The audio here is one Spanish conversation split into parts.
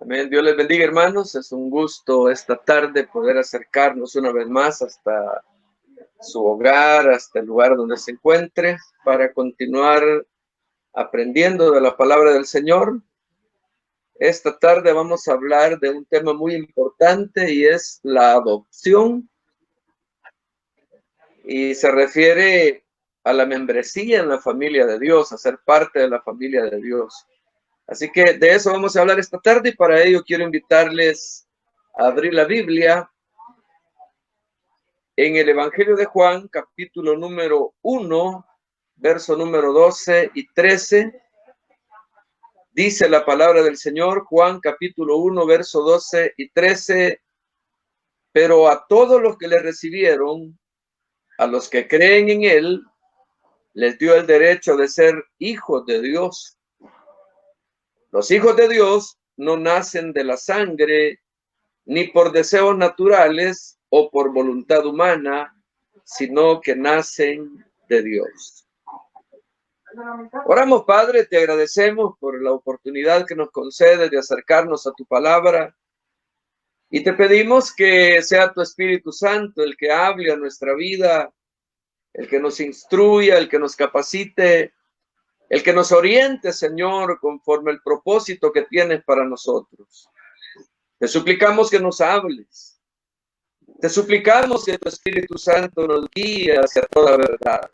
Amén. Dios les bendiga, hermanos. Es un gusto esta tarde poder acercarnos una vez más hasta su hogar, hasta el lugar donde se encuentre, para continuar aprendiendo de la palabra del Señor. Esta tarde vamos a hablar de un tema muy importante y es la adopción. Y se refiere a la membresía en la familia de Dios, a ser parte de la familia de Dios. Así que de eso vamos a hablar esta tarde y para ello quiero invitarles a abrir la Biblia en el Evangelio de Juan, capítulo número 1, verso número 12 y 13. Dice la palabra del Señor, Juan capítulo 1, verso 12 y 13. Pero a todos los que le recibieron, a los que creen en él, les dio el derecho de ser hijos de Dios. Los hijos de Dios no nacen de la sangre, ni por deseos naturales o por voluntad humana, sino que nacen de Dios. Oramos, Padre, te agradecemos por la oportunidad que nos concedes de acercarnos a tu palabra y te pedimos que sea tu Espíritu Santo el que hable a nuestra vida, el que nos instruya, el que nos capacite, el que nos oriente, Señor, conforme el propósito que tienes para nosotros. Te suplicamos que nos hables. Te suplicamos que tu Espíritu Santo nos guíe hacia toda verdad.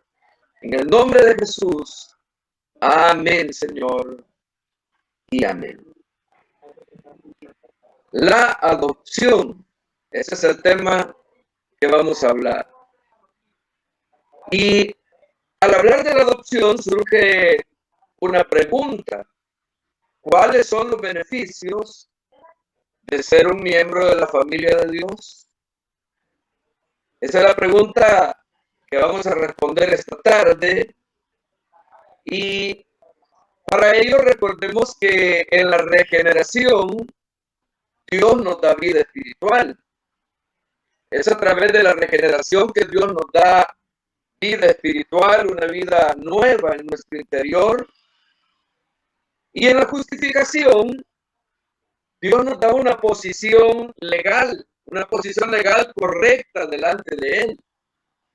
En el nombre de Jesús. Amén, Señor. Y amén. La adopción. Ese es el tema que vamos a hablar. Y al hablar de la adopción surge una pregunta. ¿Cuáles son los beneficios de ser un miembro de la familia de Dios? Esa es la pregunta que vamos a responder esta tarde. Y para ello recordemos que en la regeneración Dios nos da vida espiritual. Es a través de la regeneración que Dios nos da vida espiritual, una vida nueva en nuestro interior. Y en la justificación, Dios nos da una posición legal correcta delante de Él,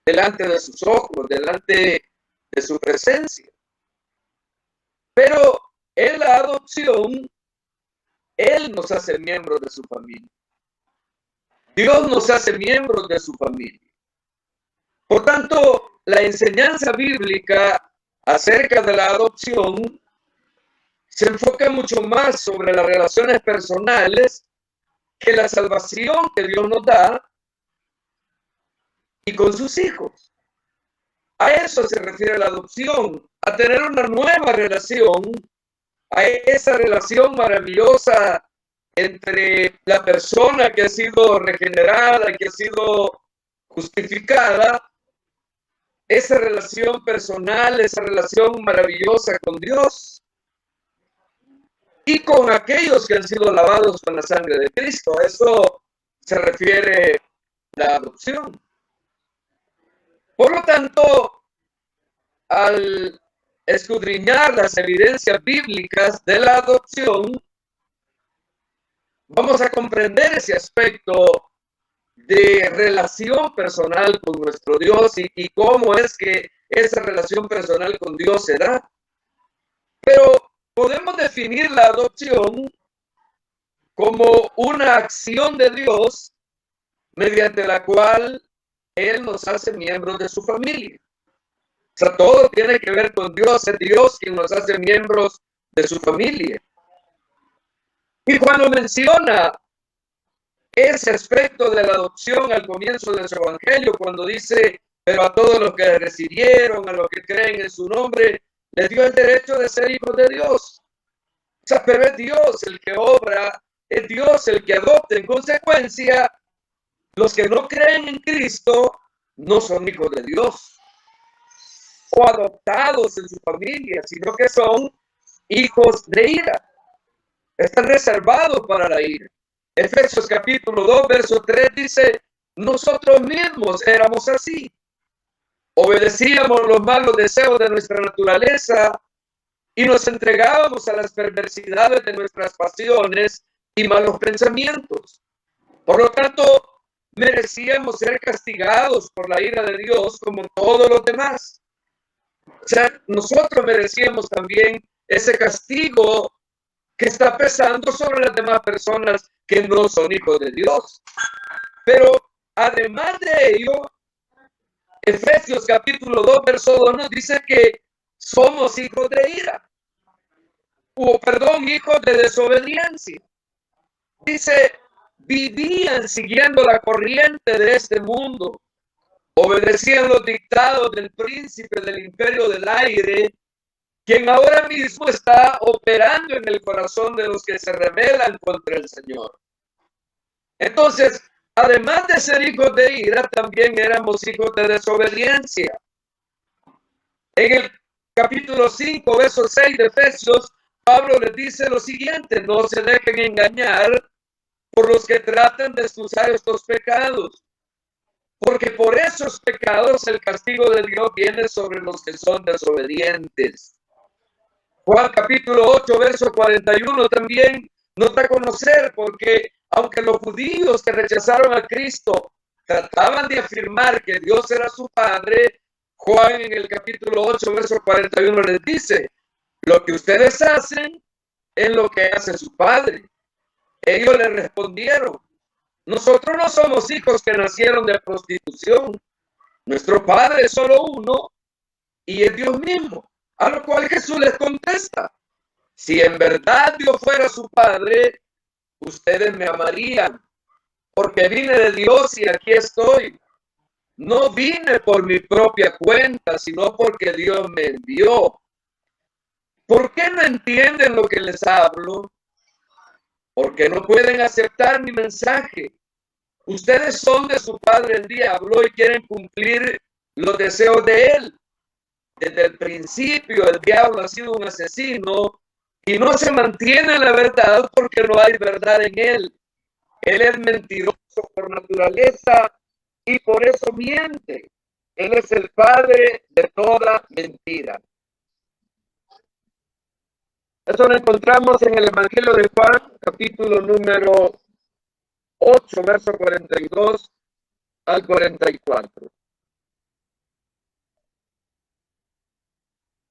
delante de sus ojos, delante de su presencia. Pero en la adopción, Él nos hace miembros de su familia. Dios nos hace miembros de su familia. Por tanto, la enseñanza bíblica acerca de la adopción se enfoca mucho más sobre las relaciones personales que la salvación que Dios nos da y con sus hijos. A eso se refiere la adopción, a tener una nueva relación, a esa relación maravillosa entre la persona que ha sido regenerada, que ha sido justificada, esa relación personal, esa relación maravillosa con Dios y con aquellos que han sido lavados con la sangre de Cristo. A eso se refiere la adopción. Por lo tanto, al escudriñar las evidencias bíblicas de la adopción, vamos a comprender ese aspecto de relación personal con nuestro Dios y cómo es que esa relación personal con Dios se da. Pero podemos definir la adopción como una acción de Dios mediante la cual Él nos hace miembros de su familia. O sea, todo tiene que ver con Dios, es Dios quien nos hace miembros de su familia. Y cuando menciona ese aspecto de la adopción al comienzo de su evangelio, cuando dice, pero a todos los que recibieron, a los que creen en su nombre, les dio el derecho de ser hijos de Dios. O sea, pero es Dios el que obra, es Dios el que adopta. En consecuencia, los que no creen en Cristo no son hijos de Dios o adoptados en su familia, sino que son hijos de ira. Están reservados para la ira. Efesios capítulo 2, verso 3 dice, nosotros mismos éramos así. Obedecíamos los malos deseos de nuestra naturaleza y nos entregábamos a las perversidades de nuestras pasiones, y malos pensamientos. Por lo tanto, merecíamos ser castigados por la ira de Dios como todos los demás. O sea, nosotros merecíamos también ese castigo que está pesando sobre las demás personas que no son hijos de Dios. Pero además de ello, Efesios capítulo 2, verso 2 nos dice que somos hijos de ira. Hijos de desobediencia. Dice, vivían siguiendo la corriente de este mundo, obedecían los dictados del príncipe del imperio del aire, quien ahora mismo está operando en el corazón de los que se rebelan contra el Señor. Entonces, además de ser hijos de ira, también éramos hijos de desobediencia. En el capítulo 5, verso 6 de Efesios, Pablo les dice lo siguiente: no se dejen engañar por los que tratan de excusar estos pecados, porque por esos pecados el castigo de Dios viene sobre los que son desobedientes. Juan capítulo 8, verso 41 también nos da a conocer, porque aunque los judíos que rechazaron a Cristo trataban de afirmar que Dios era su Padre, Juan en el capítulo 8, verso 41 les dice: lo que ustedes hacen es lo que hace su Padre. Ellos le respondieron: nosotros no somos hijos que nacieron de prostitución. Nuestro Padre es solo uno y es Dios mismo. A lo cual Jesús les contesta: si en verdad Dios fuera su Padre, ustedes me amarían, porque vine de Dios y aquí estoy. No vine por mi propia cuenta, sino porque Dios me envió. ¿Por qué no entienden lo que les hablo? Porque no pueden aceptar mi mensaje. Ustedes son de su padre el diablo y quieren cumplir los deseos de él. Desde el principio el diablo ha sido un asesino y no se mantiene en la verdad porque no hay verdad en él. Él es mentiroso por naturaleza y por eso miente. Él es el padre de toda mentira. Eso lo encontramos en el Evangelio de Juan, capítulo número 8, verso 42 al 44.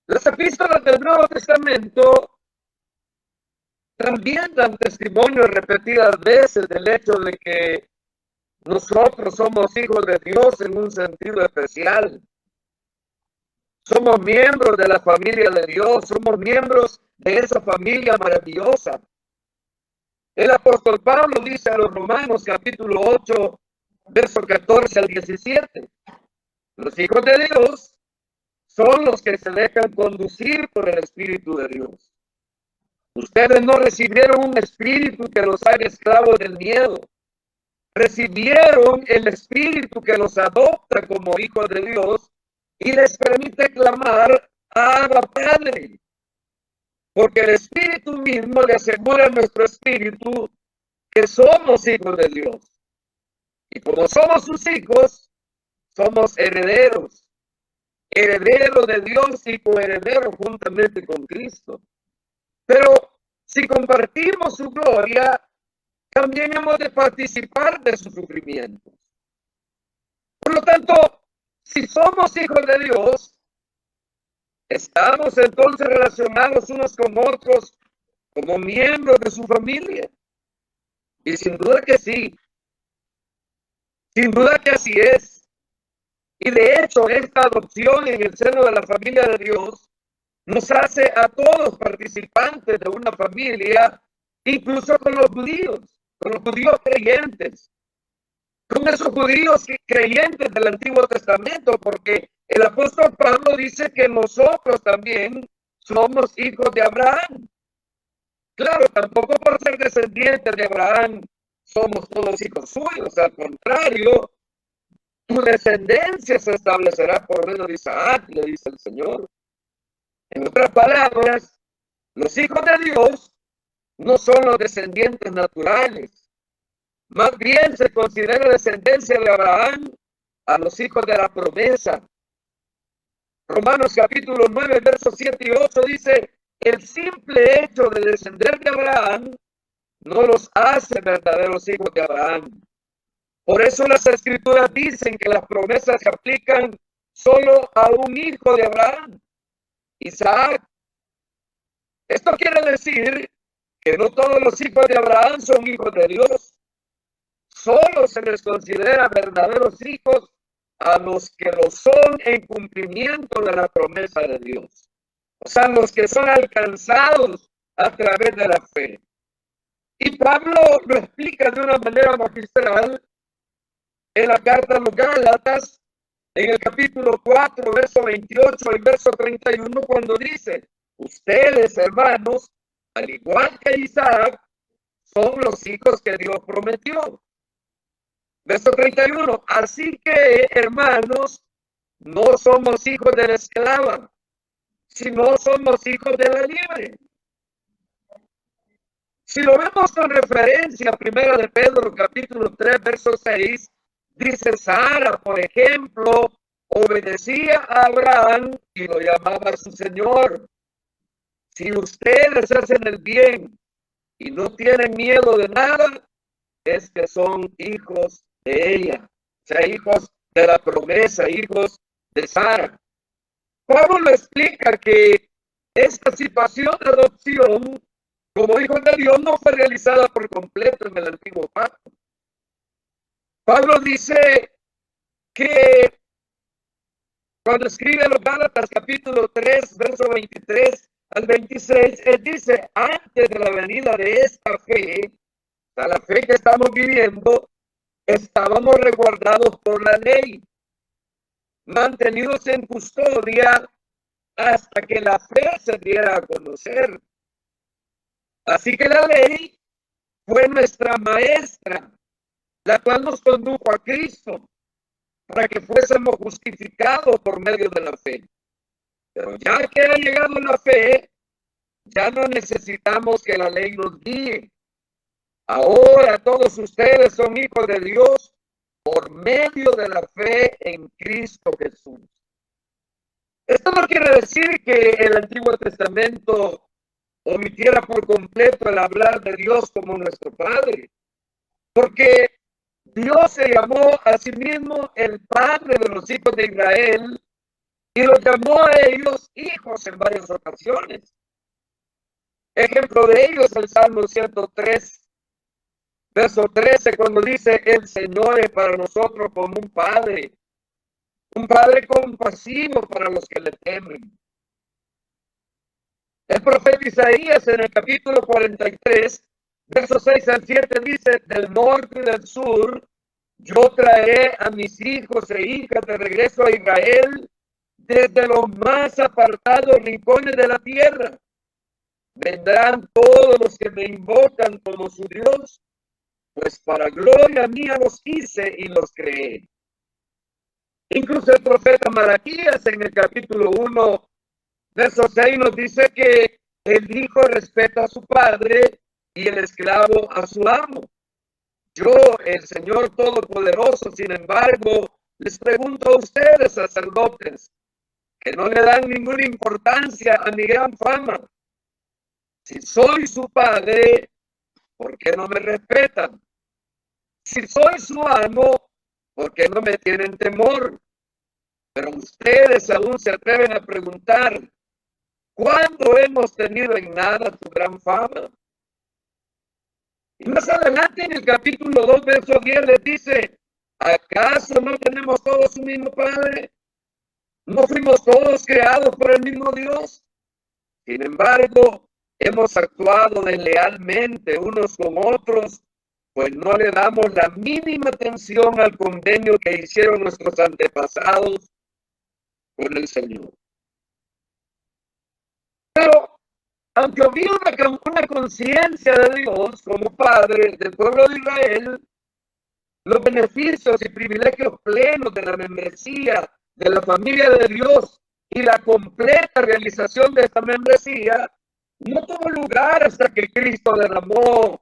Las epístolas del Nuevo Testamento también dan testimonio repetidas veces del hecho de que nosotros somos hijos de Dios en un sentido especial. Somos miembros de la familia de Dios, somos miembros de esa familia maravillosa. El apóstol Pablo dice a los Romanos capítulo 8, verso 14 al 17, los hijos de Dios son los que se dejan conducir por el Espíritu de Dios. Ustedes no recibieron un espíritu que los haga esclavos del miedo. Recibieron el espíritu que los adopta como hijos de Dios y les permite clamar: Abba, Padre. Porque el Espíritu mismo le asegura a nuestro espíritu que somos hijos de Dios. Y como somos sus hijos, somos herederos. Herederos de Dios y coherederos juntamente con Cristo. Pero si compartimos su gloria, también hemos de participar de sus sufrimientos. Por lo tanto, si somos hijos de Dios, ¿estamos entonces relacionados unos con otros como miembros de su familia? Y sin duda que sí. Sin duda que así es. Y de hecho, esta adopción en el seno de la familia de Dios nos hace a todos participantes de una familia, incluso con los judíos creyentes, con esos judíos creyentes del Antiguo Testamento, porque el apóstol Pablo dice que nosotros también somos hijos de Abraham. Claro, tampoco por ser descendientes de Abraham somos todos hijos suyos, al contrario, tu descendencia se establecerá por medio de Isaac, le dice el Señor. En otras palabras, los hijos de Dios no son los descendientes naturales. Más bien se considera descendencia de Abraham a los hijos de la promesa. Romanos capítulo 9, versos 7 y 8 dice: el simple hecho de descender de Abraham no los hace verdaderos hijos de Abraham. Por eso las escrituras dicen que las promesas se aplican solo a un hijo de Abraham, Isaac. Esto quiere decir que no todos los hijos de Abraham son hijos de Dios. Solo se les considera verdaderos hijos a los que lo son en cumplimiento de la promesa de Dios. O sea, los que son alcanzados a través de la fe. Y Pablo lo explica de una manera magistral en la carta a los Gálatas, en el capítulo 4, verso 28 y verso 31, cuando dice: ustedes, hermanos, al igual que Isaac, son los hijos que Dios prometió. Verso 31, así que, hermanos, no somos hijos de la esclava, sino somos hijos de la libre. Si lo vemos con referencia a 1 de Pedro, capítulo 3, verso 6, dice: Sara, por ejemplo, obedecía a Abraham y lo llamaba su señor. Si ustedes hacen el bien y no tienen miedo de nada, es que son hijos de ella, o sea, hijos de la promesa, hijos de Sara. Pablo explica que esta situación de adopción como hijos de Dios no fue realizada por completo en el antiguo pacto. Pablo dice que cuando escribe a los Gálatas capítulo 3, verso 23 al 26, él dice: antes de la venida de esta fe, o sea, la fe que estamos viviendo, estábamos resguardados por la ley, mantenidos en custodia hasta que la fe se diera a conocer. Así que la ley fue nuestra maestra, la cual nos condujo a Cristo para que fuésemos justificados por medio de la fe. Pero ya que ha llegado la fe, ya no necesitamos que la ley nos guíe. Ahora todos ustedes son hijos de Dios por medio de la fe en Cristo Jesús. Esto no quiere decir que el Antiguo Testamento omitiera por completo el hablar de Dios como nuestro Padre, porque Dios se llamó a sí mismo el Padre de los hijos de Israel y los llamó a ellos hijos en varias ocasiones. Ejemplo de ellos el Salmo 103, verso 13, cuando dice: el Señor es para nosotros como un Padre compasivo para los que le temen. El profeta Isaías en el capítulo 43, versos 6 al 7 dice: del norte y del sur, yo traeré a mis hijos e hijas de regreso a Israel desde los más apartados rincones de la tierra. Vendrán todos los que me invocan como su Dios, pues para gloria mía los hice y los creé. Incluso el profeta Malaquías en el capítulo 1, verso 6 nos dice que el hijo respeta a su padre y el esclavo a su amo. Yo, el Señor Todopoderoso, sin embargo, les pregunto a ustedes, sacerdotes, que no le dan ninguna importancia a mi gran fama. Si soy su padre, ¿por qué no me respetan? Si soy su amo, ¿por qué no me tienen temor? Pero ustedes aún se atreven a preguntar: ¿cuándo hemos tenido en nada tu gran fama? Y más adelante en el capítulo 2, verso 10 les dice: ¿acaso no tenemos todos un mismo Padre? ¿No fuimos todos creados por el mismo Dios? Sin embargo, hemos actuado deslealmente unos con otros, pues no le damos la mínima atención al convenio que hicieron nuestros antepasados con el Señor. Pero aunque había una conciencia de Dios como Padre del pueblo de Israel, los beneficios y privilegios plenos de la membresía de la familia de Dios y la completa realización de esta membresía no tuvo lugar hasta que Cristo derramó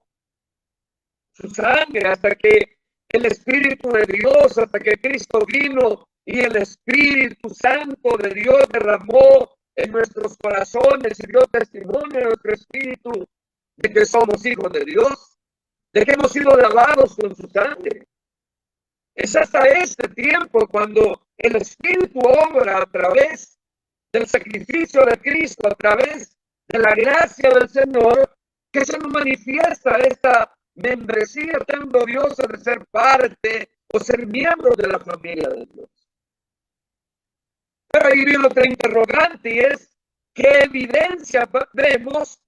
su sangre, hasta que el Espíritu de Dios, hasta que Cristo vino y el Espíritu Santo de Dios derramó en nuestros corazones y dio testimonio a nuestro espíritu de que somos hijos de Dios. de que hemos sido lavados con su sangre. Es hasta este tiempo cuando el Espíritu obra a través del sacrificio de Cristo, a través de la gracia del Señor, que se nos manifiesta esta membresía tan gloriosa de ser parte o ser miembro de la familia de Dios. Pero ahí viene otra interrogante y es, ¿qué evidencia vemos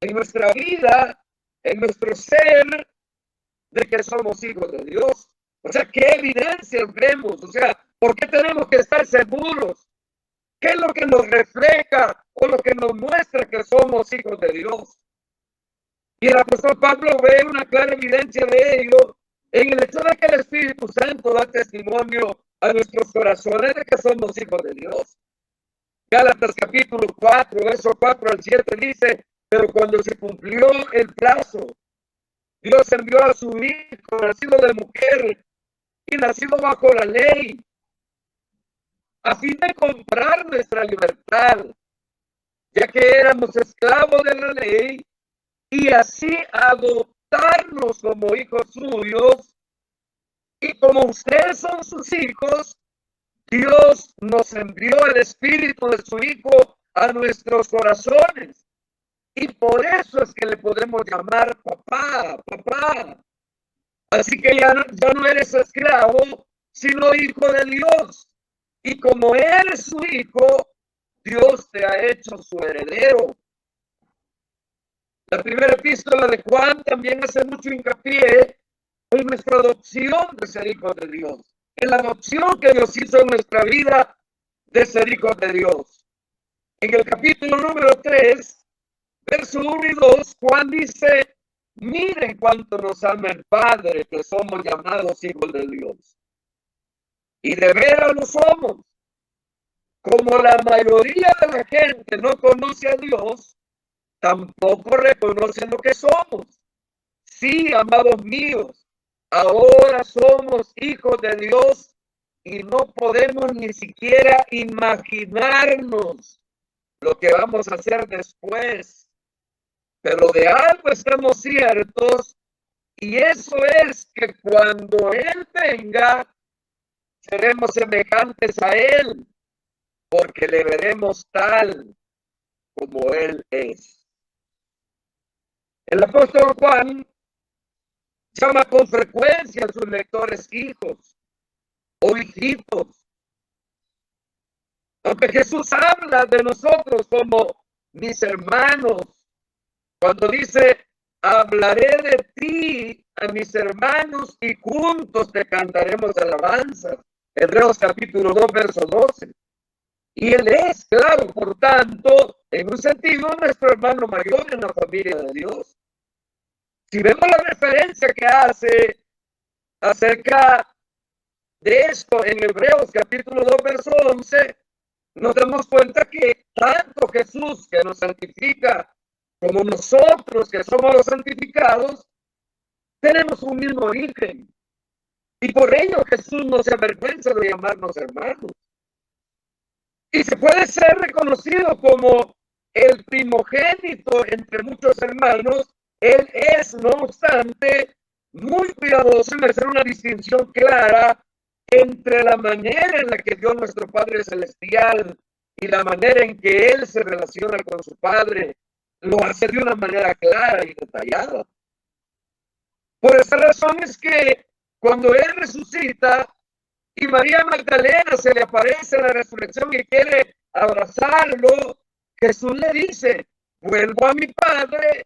en nuestra vida, en nuestro ser, de que somos hijos de Dios? O sea, ¿qué evidencia vemos? O sea, ¿por qué tenemos que estar seguros? ¿Qué es lo que nos refleja o lo que nos muestra que somos hijos de Dios? Y el apóstol Pablo ve una clara evidencia de ello en el hecho de que el Espíritu Santo da testimonio a nuestros corazones de que somos hijos de Dios. Gálatas capítulo 4, verso 4 al 7 dice, pero cuando se cumplió el plazo, Dios envió a su Hijo, nacido de mujer y nacido bajo la ley, a fin de comprar nuestra libertad, ya que éramos esclavos de la ley, y así adoptarnos como hijos suyos. Y como ustedes son sus hijos, Dios nos envió el Espíritu de su Hijo a nuestros corazones. Y por eso es que le podemos llamar papá, papá. Así que ya no eres esclavo, sino hijo de Dios. Y como eres su hijo, Dios te ha hecho su heredero. La primera epístola de Juan también hace mucho hincapié en nuestra adopción de ser hijos de Dios, en la adopción que Dios hizo en nuestra vida de ser hijos de Dios. En el capítulo número 3, verso 1 y 2, Juan dice, miren cuánto nos ama el Padre, que somos llamados hijos de Dios. Y de veras lo somos. Como la mayoría de la gente no conoce a Dios, tampoco reconocen lo que somos. Sí, amados míos, ahora somos hijos de Dios y no podemos ni siquiera imaginarnos lo que vamos a hacer después. Pero de algo estamos ciertos, y eso es que cuando Él venga, seremos semejantes a Él, porque le veremos tal como Él es. El apóstol Juan llama con frecuencia a sus lectores hijos o hijitos. Aunque Jesús habla de nosotros como mis hermanos, cuando dice, hablaré de ti a mis hermanos y juntos te cantaremos alabanzas. Hebreos capítulo 2, verso 12. Y Él es, claro, por tanto, en un sentido, nuestro hermano mayor en la familia de Dios. Si vemos la referencia que hace acerca de esto en Hebreos capítulo 2, verso 11, nos damos cuenta que tanto Jesús, que nos santifica, como nosotros, que somos los santificados, tenemos un mismo origen. Y por ello Jesús no se avergüenza de llamarnos hermanos. Y se puede ser reconocido como el primogénito entre muchos hermanos. Él es, no obstante, muy cuidadoso en hacer una distinción clara entre la manera en la que Dios nuestro Padre Celestial y la manera en que Él se relaciona con su Padre. Lo hace de una manera clara y detallada. Por esa razón es que cuando Él resucita y María Magdalena se le aparece en la resurrección y quiere abrazarlo, Jesús le dice, vuelvo a mi Padre,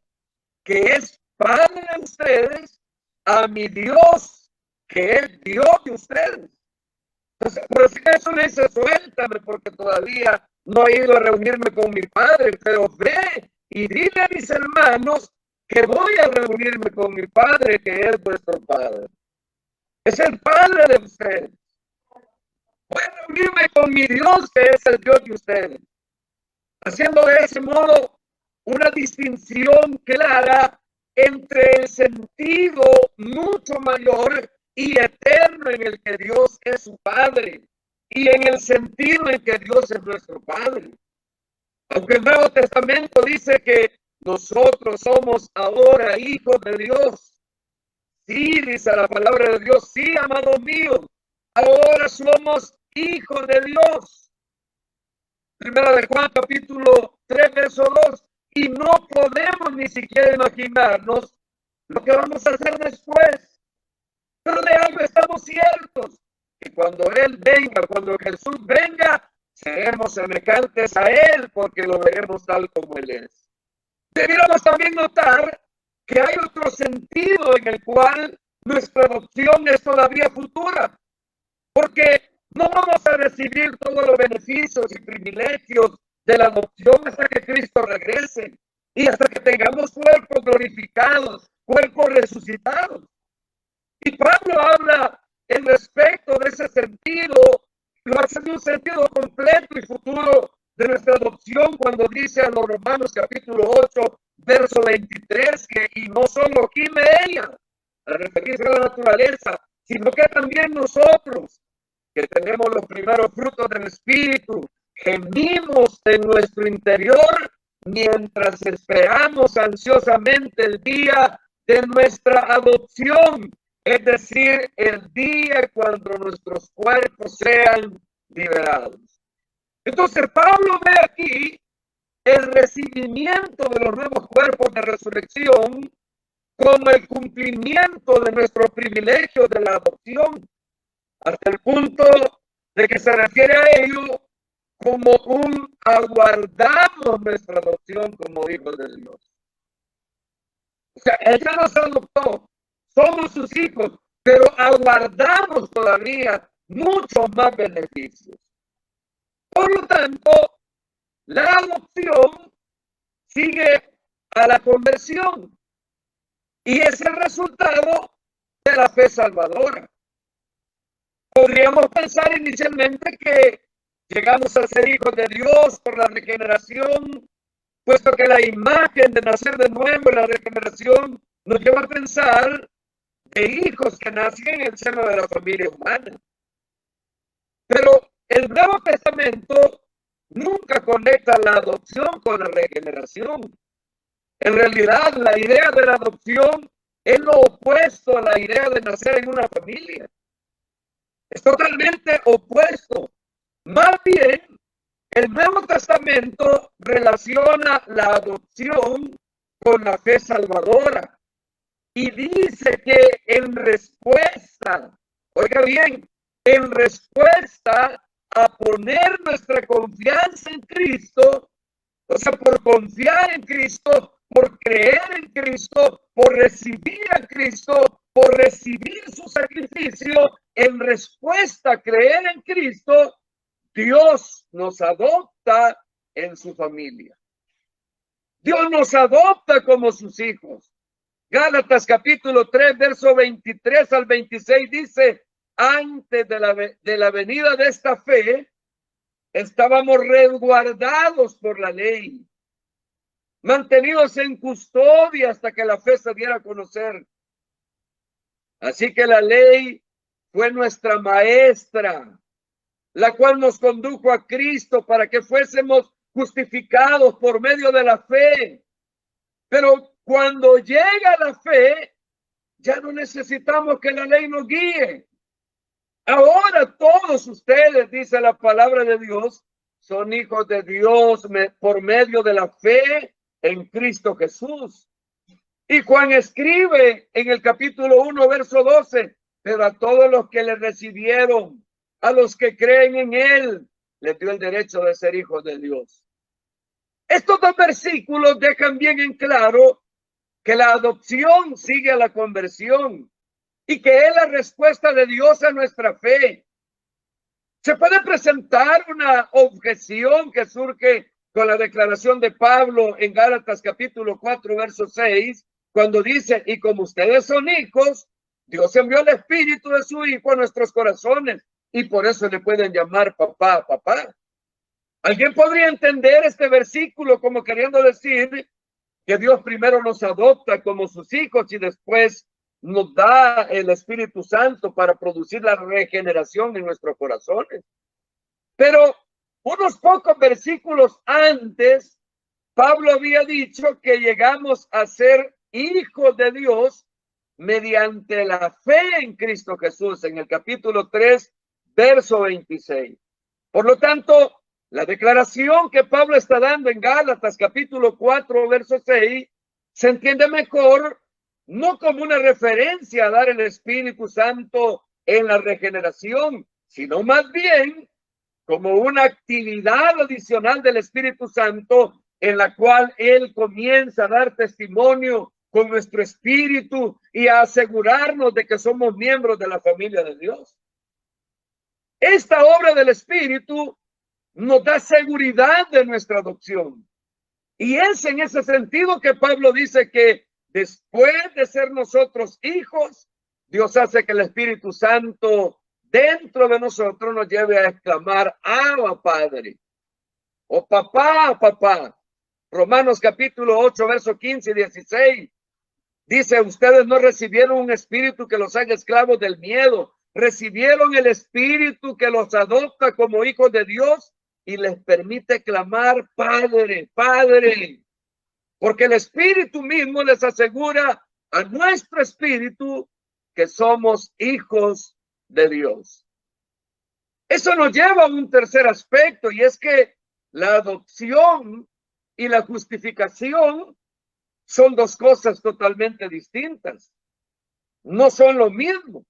que es Padre de ustedes, a mi Dios, que es Dios de ustedes. Entonces, por eso le dice, suéltame, porque todavía no he ido a reunirme con mi Padre, pero ve y dile a mis hermanos que voy a reunirme con mi Padre, que es vuestro Padre. Es el Padre de ustedes. Voy a reunirme con mi Dios, que es el Dios de ustedes. Haciendo de ese modo una distinción clara entre el sentido mucho mayor y eterno en el que Dios es su Padre y en el sentido en que Dios es nuestro Padre. Aunque el Nuevo Testamento dice que nosotros somos ahora hijos de Dios, Sí, dice la palabra de Dios, sí, amados míos, ahora somos hijos de Dios. Primera de Juan, capítulo 3, verso 2, y no podemos ni siquiera imaginarnos lo que vamos a hacer después. Pero de algo estamos ciertos, que cuando Él venga, cuando Jesús venga, seremos semejantes a Él, porque lo veremos tal como Él es. Debiéramos también notar que hay otro sentido en el cual nuestra adopción es todavía futura, porque no vamos a recibir todos los beneficios y privilegios de la adopción hasta que Cristo regrese y hasta que tengamos cuerpos glorificados, cuerpos resucitados. Y Pablo habla en respecto de ese sentido, lo hace en un sentido completo y futuro de nuestra adopción cuando dice a los Romanos capítulo 8, verso 23, que y no solo ella, a referirse a la naturaleza, sino que también nosotros, que tenemos los primeros frutos del Espíritu, gemimos en nuestro interior mientras esperamos ansiosamente el día de nuestra adopción, es decir, el día cuando nuestros cuerpos sean liberados. Entonces, Pablo ve aquí el recibimiento de los nuevos cuerpos de resurrección como el cumplimiento de nuestro privilegio de la adopción, hasta el punto de que se refiere a ello como un aguardamos nuestra adopción como hijos de Dios. O sea, Él ya nos adoptó, somos sus hijos, pero aguardamos todavía muchos más beneficios. Por lo tanto, la adopción sigue a la conversión y es el resultado de la fe salvadora. Podríamos pensar inicialmente que llegamos a ser hijos de Dios por la regeneración, puesto que la imagen de nacer de nuevo en la regeneración nos lleva a pensar de hijos que nacen en el seno de la familia humana. Pero el Nuevo Testamento nunca conecta la adopción con la regeneración. En realidad, la idea de la adopción es lo opuesto a la idea de nacer en una familia. Es totalmente opuesto. Más bien, el Nuevo Testamento relaciona la adopción con la fe salvadora y dice que en respuesta, oiga bien, en respuesta a poner nuestra confianza en Cristo, o sea, por confiar en Cristo, por creer en Cristo, por recibir a Cristo, por recibir su sacrificio, en respuesta a creer en Cristo, Dios nos adopta en su familia. Dios nos adopta como sus hijos. Gálatas capítulo 3, verso 23 al 26 dice, antes de la venida de esta fe, estábamos resguardados por la ley, mantenidos en custodia hasta que la fe se diera a conocer. Así que la ley fue nuestra maestra, la cual nos condujo a Cristo para que fuésemos justificados por medio de la fe. Pero cuando llega la fe, ya no necesitamos que la ley nos guíe. Ahora todos ustedes, dice la palabra de Dios, son hijos de Dios por medio de la fe en Cristo Jesús. Y Juan escribe en el capítulo 1, verso 12, pero a todos los que le recibieron, a los que creen en él, les dio el derecho de ser hijos de Dios. Estos dos versículos dejan bien en claro que la adopción sigue a la conversión y que es la respuesta de Dios a nuestra fe. Se puede presentar una objeción que surge con la declaración de Pablo en Gálatas capítulo 4, verso 6, cuando dice, y como ustedes son hijos, Dios envió el espíritu de su hijo a nuestros corazones y por eso le pueden llamar papá, papá. Alguien podría entender este versículo como queriendo decir que Dios primero nos adopta como sus hijos y después nos da el Espíritu Santo para producir la regeneración en nuestros corazones. Pero unos pocos versículos antes, Pablo había dicho que llegamos a ser hijos de Dios mediante la fe en Cristo Jesús, en el capítulo 3, verso 26. Por lo tanto, la declaración que Pablo está dando en Gálatas, capítulo 4, verso 6, se entiende mejor no como una referencia a dar el Espíritu Santo en la regeneración, sino más bien como una actividad adicional del Espíritu Santo en la cual Él comienza a dar testimonio con nuestro espíritu y a asegurarnos de que somos miembros de la familia de Dios. Esta obra del Espíritu nos da seguridad de nuestra adopción. Y es en ese sentido que Pablo dice que después de ser nosotros hijos, Dios hace que el Espíritu Santo dentro de nosotros nos lleve a exclamar, Abba, Padre, o papá, papá. Romanos capítulo 8, verso 15 y 16. Dice, ustedes no recibieron un espíritu que los haga esclavos del miedo, recibieron el espíritu que los adopta como hijos de Dios y les permite clamar, Padre, Padre. Porque el espíritu mismo les asegura a nuestro espíritu que somos hijos de Dios. Eso nos lleva a un tercer aspecto, y es que la adopción y la justificación son dos cosas totalmente distintas. No son lo mismo.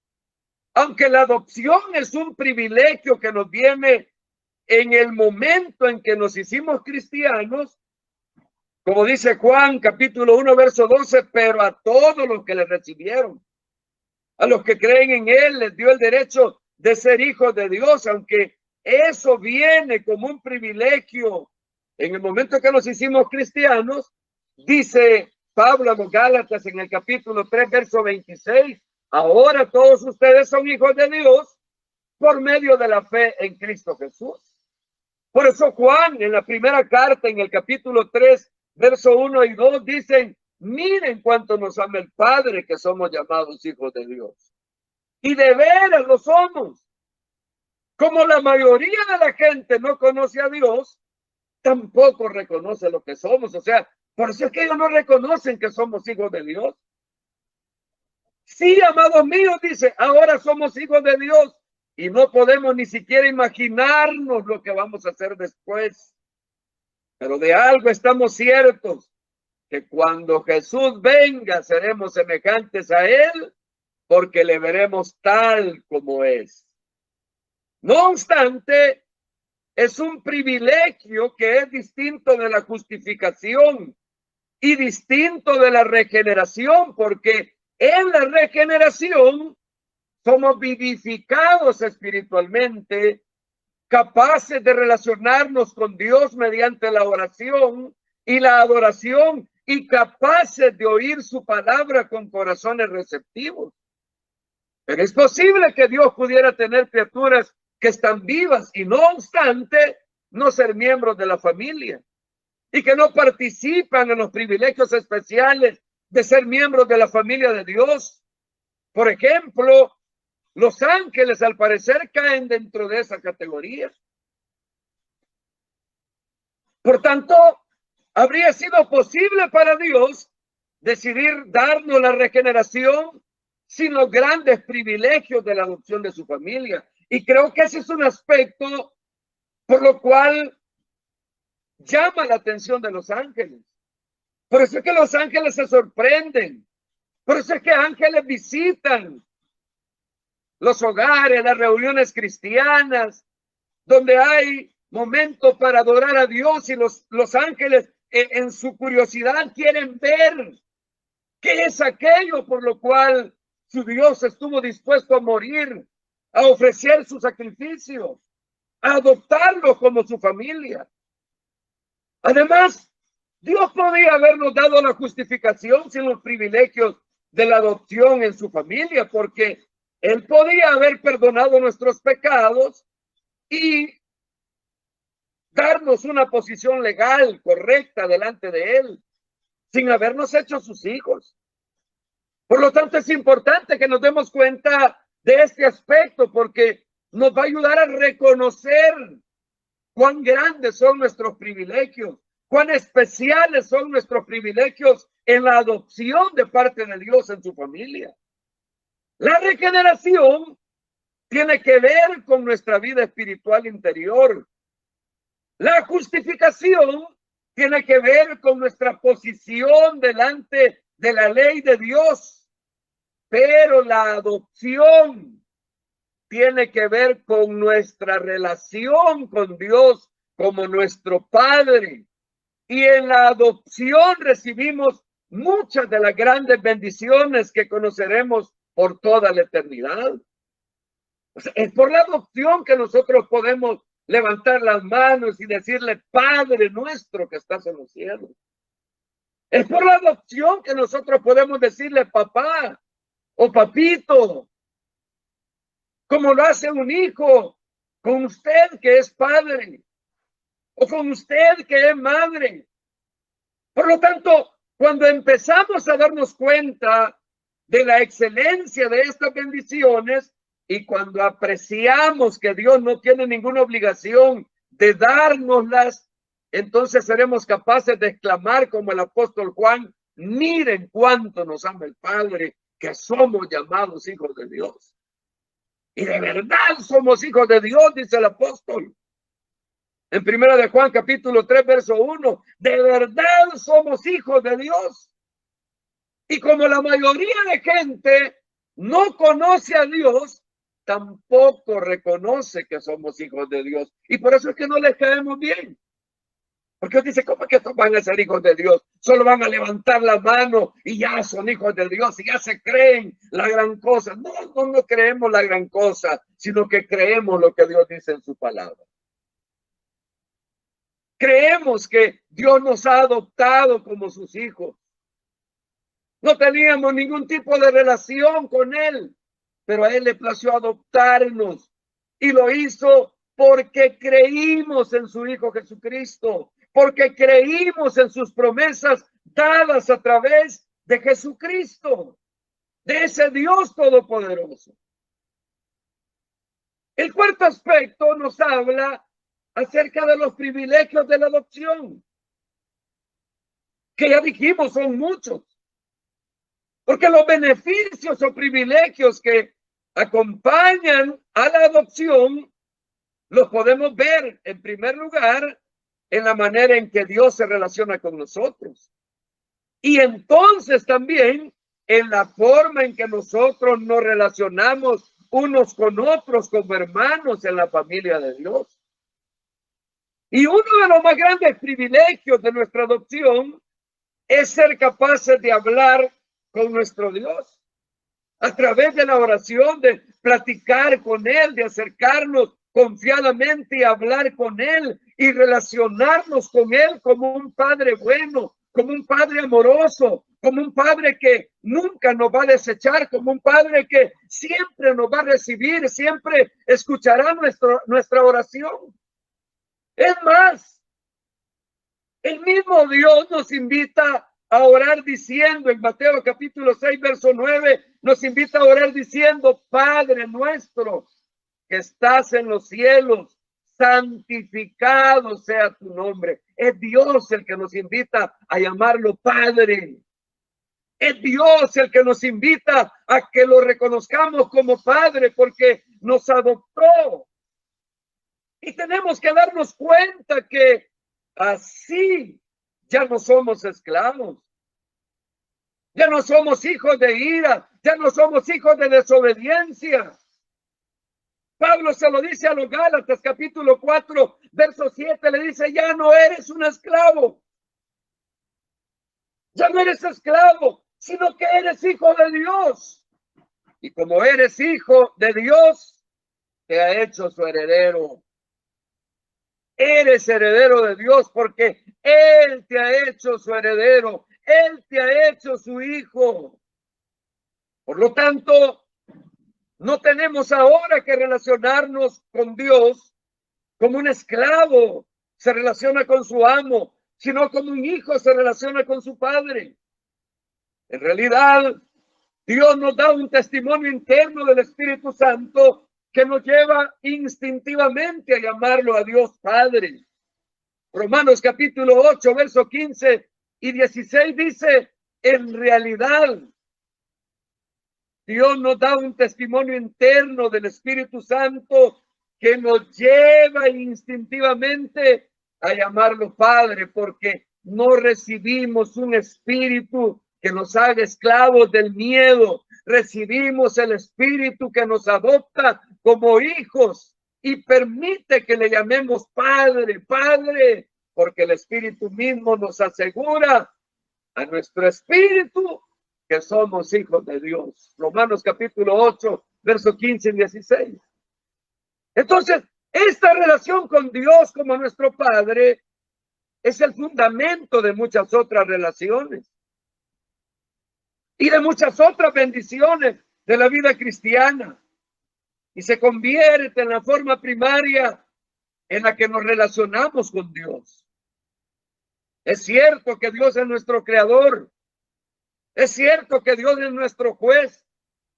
Aunque la adopción es un privilegio que nos viene en el momento en que nos hicimos cristianos, como dice Juan capítulo 1, verso 12, pero a todos los que le recibieron, a los que creen en Él, les dio el derecho de ser hijos de Dios, aunque eso viene como un privilegio en el momento que nos hicimos cristianos. Dice Pablo a los Gálatas en el capítulo 3, verso 26, ahora todos ustedes son hijos de Dios por medio de la fe en Cristo Jesús. Por eso Juan en la primera carta en el capítulo 3, verso 1 y 2 dicen, miren cuánto nos ama el Padre que somos llamados hijos de Dios. Y de veras lo somos. Como la mayoría de la gente no conoce a Dios, tampoco reconoce lo que somos. O sea, por eso es que ellos no reconocen que somos hijos de Dios. Sí, amados míos, dice, ahora somos hijos de Dios y no podemos ni siquiera imaginarnos lo que vamos a hacer después. Pero de algo estamos ciertos, que cuando Jesús venga seremos semejantes a Él, porque le veremos tal como es. No obstante, es un privilegio que es distinto de la justificación y distinto de la regeneración, porque en la regeneración somos vivificados espiritualmente, capaces de relacionarnos con Dios mediante la oración y la adoración y capaces de oír su palabra con corazones receptivos. Pero es posible que Dios pudiera tener criaturas que están vivas y no obstante no ser miembros de la familia y que no participan en los privilegios especiales de ser miembros de la familia de Dios. Por ejemplo, los ángeles al parecer caen dentro de esa categoría. Por tanto, habría sido posible para Dios decidir darnos la regeneración sin los grandes privilegios de la adopción de su familia. Y creo que ese es un aspecto por lo cual llama la atención de los ángeles. Por eso es que los ángeles se sorprenden. Por eso es que ángeles visitan los hogares, las reuniones cristianas, donde hay momentos para adorar a Dios y los ángeles en su curiosidad quieren ver qué es aquello por lo cual su Dios estuvo dispuesto a morir, a ofrecer su sacrificio, a adoptarlo como su familia. Además, Dios podía habernos dado la justificación sin los privilegios de la adopción en su familia, porque Él podía haber perdonado nuestros pecados y darnos una posición legal correcta delante de Él, sin habernos hecho sus hijos. Por lo tanto, es importante que nos demos cuenta de este aspecto, porque nos va a ayudar a reconocer cuán grandes son nuestros privilegios, cuán especiales son nuestros privilegios en la adopción de parte de Dios en su familia. La regeneración tiene que ver con nuestra vida espiritual interior. La justificación tiene que ver con nuestra posición delante de la ley de Dios. Pero la adopción tiene que ver con nuestra relación con Dios como nuestro Padre. Y en la adopción recibimos muchas de las grandes bendiciones que conoceremos por toda la eternidad. O sea, es por la adopción que nosotros podemos levantar las manos y decirle, Padre nuestro que estás en los cielos. Es por la adopción que nosotros podemos decirle, papá o papito, como lo hace un hijo con usted que es padre o con usted que es madre. Por lo tanto, cuando empezamos a darnos cuenta de la excelencia de estas bendiciones y cuando apreciamos que Dios no tiene ninguna obligación de dárnoslas, entonces seremos capaces de exclamar como el apóstol Juan, miren cuánto nos ama el Padre, que somos llamados hijos de Dios. Y de verdad somos hijos de Dios, dice el apóstol. En 1 de Juan, capítulo 3, verso 1, de verdad somos hijos de Dios. Y como la mayoría de gente no conoce a Dios, tampoco reconoce que somos hijos de Dios. Y por eso es que no les caemos bien. Porque Dios dice, ¿cómo es que estos van a ser hijos de Dios? Solo van a levantar la mano y ya son hijos de Dios y ya se creen la gran cosa. No creemos la gran cosa, sino que creemos lo que Dios dice en su palabra. Creemos que Dios nos ha adoptado como sus hijos. No teníamos ningún tipo de relación con Él, pero a Él le plació adoptarnos y lo hizo porque creímos en su Hijo Jesucristo, porque creímos en sus promesas dadas a través de Jesucristo, de ese Dios todopoderoso. El cuarto aspecto nos habla acerca de los privilegios de la adopción, que ya dijimos son muchos, porque los beneficios o privilegios que acompañan a la adopción los podemos ver en primer lugar en la manera en que Dios se relaciona con nosotros y entonces también en la forma en que nosotros nos relacionamos unos con otros como hermanos en la familia de Dios. Y uno de los más grandes privilegios de nuestra adopción es ser capaces de hablar con nuestro Dios a través de la oración, de platicar con Él, de acercarnos confiadamente y hablar con Él y relacionarnos con Él como un Padre bueno, como un Padre amoroso, como un Padre que nunca nos va a desechar, como un Padre que siempre nos va a recibir, siempre escuchará nuestra oración. Es más, el mismo Dios nos invita a orar diciendo, en Mateo capítulo 6, verso 9, nos invita a orar diciendo, Padre nuestro que estás en los cielos, santificado sea tu nombre. Es Dios el que nos invita a llamarlo Padre. Es Dios el que nos invita a que lo reconozcamos como Padre porque nos adoptó. Y tenemos que darnos cuenta que así ya no somos esclavos. Ya no somos hijos de ira, ya no somos hijos de desobediencia. Pablo se lo dice a los Gálatas, capítulo 4, verso 7, le dice, ya no eres un esclavo. Ya no eres esclavo, sino que eres hijo de Dios. Y como eres hijo de Dios, te ha hecho su heredero. Eres heredero de Dios porque Él te ha hecho su heredero. Él te ha hecho su hijo. Por lo tanto, no tenemos ahora que relacionarnos con Dios como un esclavo se relaciona con su amo, sino como un hijo se relaciona con su padre. En realidad, Dios nos da un testimonio interno del Espíritu Santo que nos lleva instintivamente a llamarlo a Dios Padre. Romanos capítulo 8, verso 15 y 16 dice, en realidad, Dios nos da un testimonio interno del Espíritu Santo que nos lleva instintivamente a llamarlo Padre, porque no recibimos un espíritu que nos haga esclavos del miedo, recibimos el espíritu que nos adopta como hijos y permite que le llamemos Padre, Padre, porque el Espíritu mismo nos asegura a nuestro espíritu que somos hijos de Dios. Romanos capítulo 8, verso 15 y 16. Entonces, esta relación con Dios como nuestro Padre es el fundamento de muchas otras relaciones y de muchas otras bendiciones de la vida cristiana. Y se convierte en la forma primaria en la que nos relacionamos con Dios. Es cierto que Dios es nuestro creador. Es cierto que Dios es nuestro juez.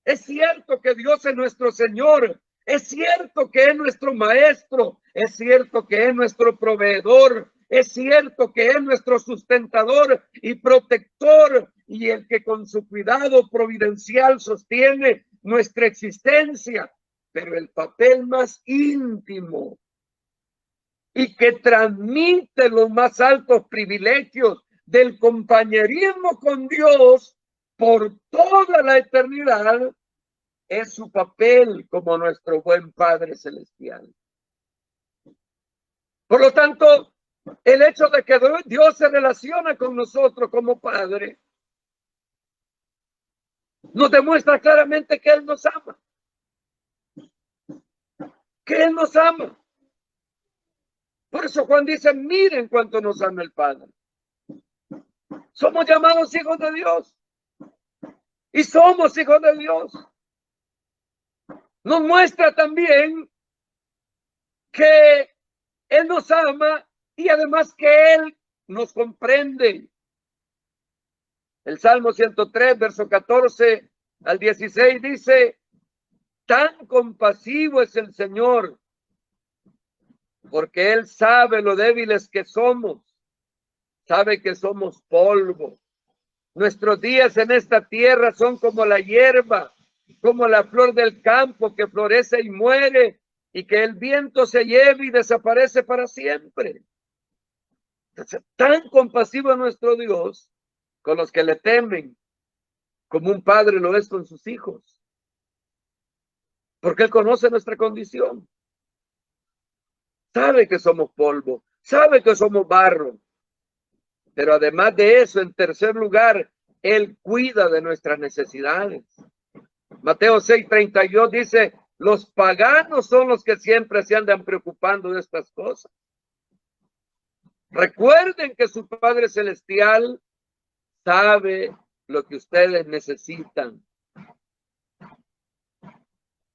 Es cierto que Dios es nuestro Señor. Es cierto que es nuestro maestro. Es cierto que es nuestro proveedor. Es cierto que es nuestro sustentador y protector y el que con su cuidado providencial sostiene nuestra existencia. Pero el papel más íntimo y que transmite los más altos privilegios del compañerismo con Dios por toda la eternidad es su papel como nuestro buen Padre Celestial. Por lo tanto, el hecho de que Dios se relaciona con nosotros como Padre nos demuestra claramente que Él nos ama. Que Él nos ama. Por eso Juan dice, miren cuánto nos ama el Padre. Somos llamados hijos de Dios. Y somos hijos de Dios. Nos muestra también que Él nos ama y además que Él nos comprende. El Salmo 103, verso 14 al 16 dice, tan compasivo es el Señor, porque Él sabe lo débiles que somos, sabe que somos polvo. Nuestros días en esta tierra son como la hierba, como la flor del campo que florece y muere, y que el viento se lleve y desaparece para siempre. Entonces, tan compasivo es nuestro Dios con los que le temen, como un padre lo es con sus hijos. Porque Él conoce nuestra condición. Sabe que somos polvo, sabe que somos barro. Pero además de eso, en tercer lugar, Él cuida de nuestras necesidades. Mateo 6:32 dice, los paganos son los que siempre se andan preocupando de estas cosas. Recuerden que su Padre Celestial sabe lo que ustedes necesitan.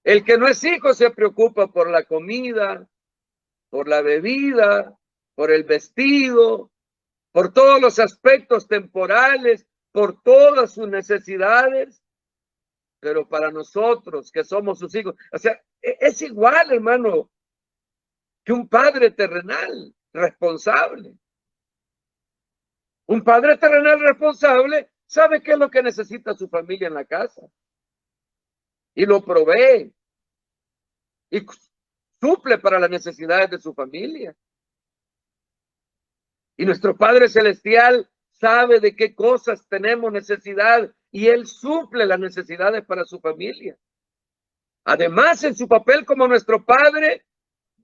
El que no es hijo se preocupa por la comida, por la bebida, por el vestido, por todos los aspectos temporales, por todas sus necesidades. Pero para nosotros que somos sus hijos, o sea, es igual, hermano, que un padre terrenal responsable. Un padre terrenal responsable sabe qué es lo que necesita su familia en la casa y lo provee y suple para las necesidades de su familia. Y nuestro Padre Celestial sabe de qué cosas tenemos necesidad y Él suple las necesidades para su familia. Además, en su papel como nuestro Padre,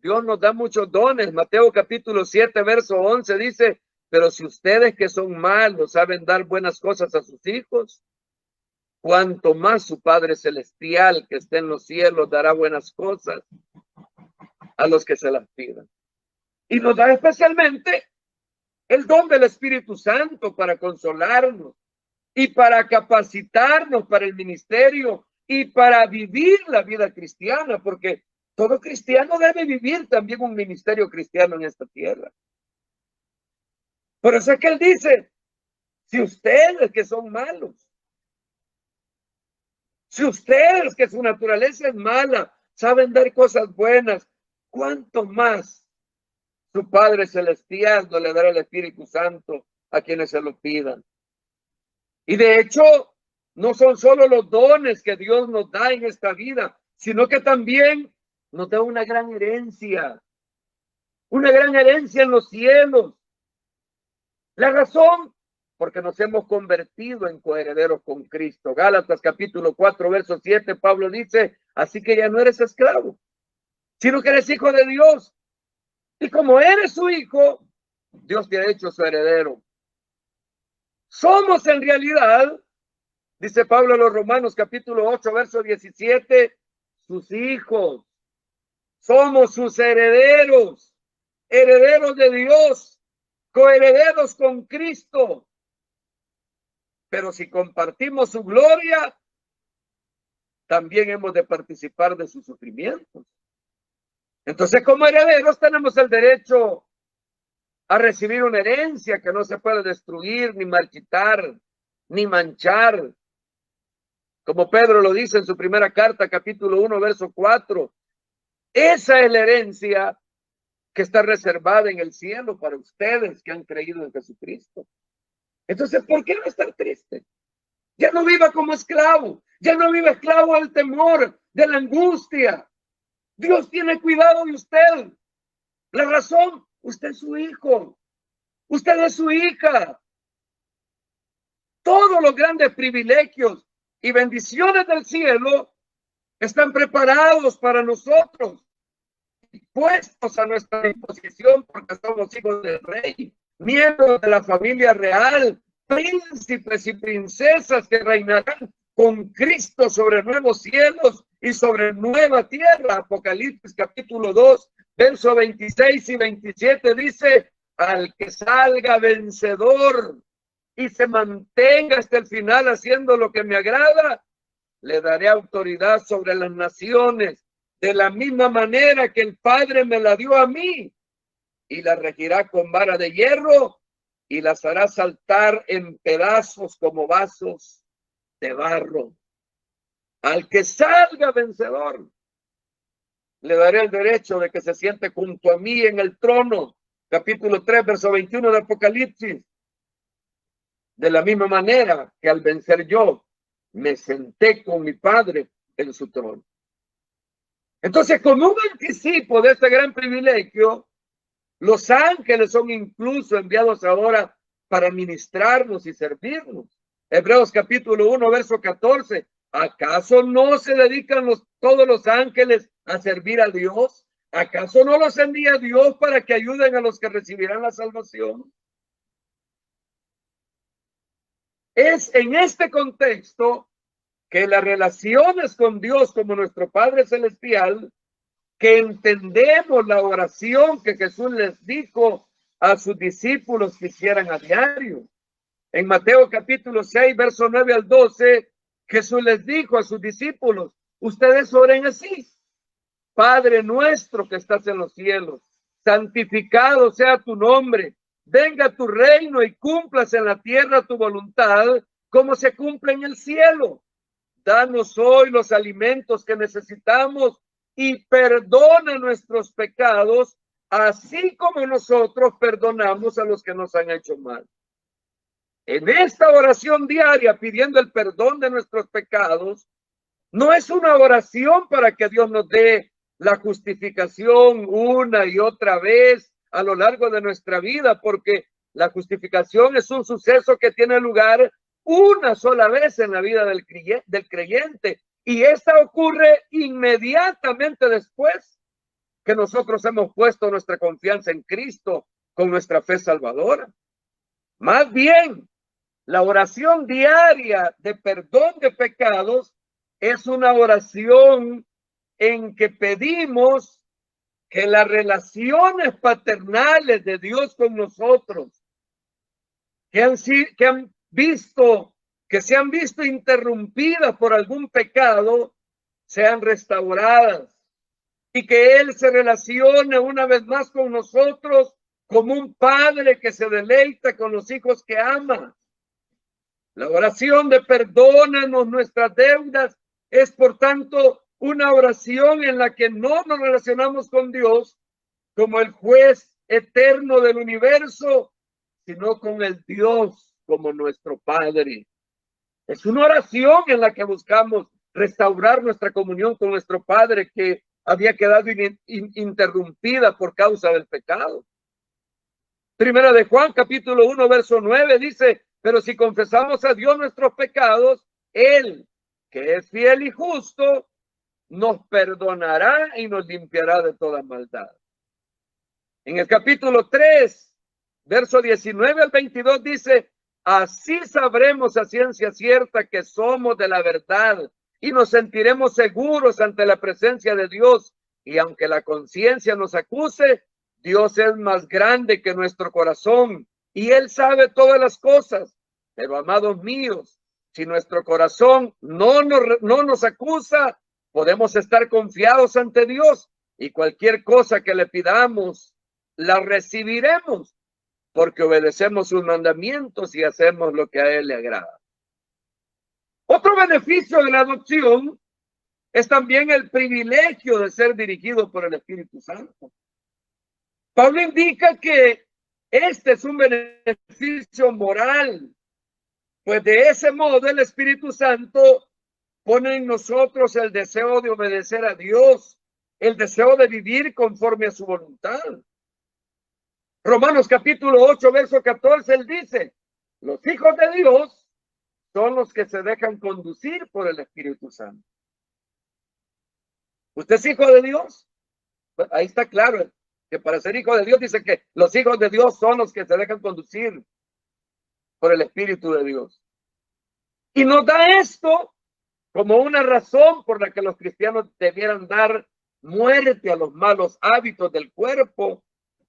Dios nos da muchos dones. Mateo capítulo 7, verso 11 dice, pero si ustedes que son malos saben dar buenas cosas a sus hijos, cuanto más su Padre Celestial que está en los cielos dará buenas cosas a los que se las pidan. Y nos da especialmente el don del Espíritu Santo para consolarnos y para capacitarnos para el ministerio y para vivir la vida cristiana, porque todo cristiano debe vivir también un ministerio cristiano en esta tierra. Por eso es que él dice, si ustedes que son malos, si ustedes que su naturaleza es mala, saben dar cosas buenas, ¿cuánto más su Padre Celestial no le dará el Espíritu Santo a quienes se lo pidan. Y de hecho, no son solo los dones que Dios nos da en esta vida, sino que también nos da una gran herencia en los cielos. La razón, porque nos hemos convertido en coherederos con Cristo. Gálatas capítulo 4, verso 7, Pablo dice, así que ya no eres esclavo, sino que eres hijo de Dios. Y como eres su hijo, Dios te ha hecho su heredero. Somos en realidad, dice Pablo a los Romanos capítulo 8, verso 17, sus hijos. Somos sus herederos, herederos de Dios, coherederos con Cristo. Pero si compartimos su gloria, también hemos de participar de sus sufrimientos. Entonces, como herederos tenemos el derecho a recibir una herencia que no se puede destruir, ni marchitar, ni manchar. Como Pedro lo dice en su primera carta, capítulo 1, verso 4. Esa es la herencia que está reservada en el cielo para ustedes que han creído en Jesucristo. Entonces, ¿por qué no estar triste? Ya no viva como esclavo, ya no viva esclavo del temor, de la angustia. Dios tiene cuidado de usted. La razón, usted es su hijo, usted es su hija. Todos los grandes privilegios y bendiciones del cielo están preparados para nosotros, puestos a nuestra disposición porque somos hijos del rey, miembros de la familia real, príncipes y princesas que reinarán con Cristo sobre nuevos cielos y sobre nueva tierra. Apocalipsis capítulo 2, verso 26 y 27 dice, al que salga vencedor y se mantenga hasta el final haciendo lo que me agrada, le daré autoridad sobre las naciones, de la misma manera que el Padre me la dio a mí, y la regirá con vara de hierro y las hará saltar en pedazos como vasos de barro. Al que salga vencedor, le daré el derecho de que se siente junto a mí en el trono. Capítulo 3, verso 21 de Apocalipsis. De la misma manera que al vencer yo, me senté con mi Padre en su trono. Entonces, como un anticipo de este gran privilegio, los ángeles son incluso enviados ahora para ministrarnos y servirnos. Hebreos capítulo 1, verso 14. ¿Acaso no se dedican todos los ángeles a servir a Dios? ¿Acaso no los envía Dios para que ayuden a los que recibirán la salvación? Es en este contexto que las relaciones con Dios como nuestro Padre Celestial, que entendemos la oración que Jesús les dijo a sus discípulos que hicieran a diario. En Mateo capítulo 6, verso 9 al 12, Jesús les dijo a sus discípulos, ustedes oren así. Padre nuestro que estás en los cielos, santificado sea tu nombre. Venga tu reino y cúmplase en la tierra tu voluntad, como se cumple en el cielo. Danos hoy los alimentos que necesitamos y perdona nuestros pecados, así como nosotros perdonamos a los que nos han hecho mal. En esta oración diaria, pidiendo el perdón de nuestros pecados, no es una oración para que Dios nos dé la justificación una y otra vez a lo largo de nuestra vida, porque la justificación es un suceso que tiene lugar una sola vez en la vida del creyente, y esta ocurre inmediatamente después que nosotros hemos puesto nuestra confianza en Cristo con nuestra fe salvadora. Más bien, la oración diaria de perdón de pecados es una oración en que pedimos que las relaciones paternales de Dios con nosotros, que se han visto interrumpidas por algún pecado, sean restauradas y que Él se relacione una vez más con nosotros como un padre que se deleita con los hijos que ama. La oración de perdónanos nuestras deudas es, por tanto, una oración en la que no nos relacionamos con Dios como el juez eterno del universo, sino con el Dios como nuestro Padre. Es una oración en la que buscamos restaurar nuestra comunión con nuestro Padre que había quedado interrumpida por causa del pecado. Primera de Juan, capítulo 1, verso 9, dice, pero si confesamos a Dios nuestros pecados, Él, que es fiel y justo, nos perdonará y nos limpiará de toda maldad. En el capítulo 3, verso 19 al 22 dice, así sabremos a ciencia cierta que somos de la verdad y nos sentiremos seguros ante la presencia de Dios. Y aunque la conciencia nos acuse, Dios es más grande que nuestro corazón y Él sabe todas las cosas. Pero amados míos, si nuestro corazón no nos acusa, podemos estar confiados ante Dios y cualquier cosa que le pidamos, la recibiremos porque obedecemos sus mandamientos y hacemos lo que a Él le agrada. Otro beneficio de la adopción es también el privilegio de ser dirigido por el Espíritu Santo. Pablo indica que este es un beneficio moral, pues de ese modo el Espíritu Santo pone en nosotros el deseo de obedecer a Dios, el deseo de vivir conforme a su voluntad. Romanos capítulo 8, verso 14, él dice, los hijos de Dios son los que se dejan conducir por el Espíritu Santo. ¿Usted es hijo de Dios? Ahí está claro que para ser hijo de Dios dice que los hijos de Dios son los que se dejan conducir por el Espíritu de Dios. Y nos da esto como una razón por la que los cristianos debieran dar muerte a los malos hábitos del cuerpo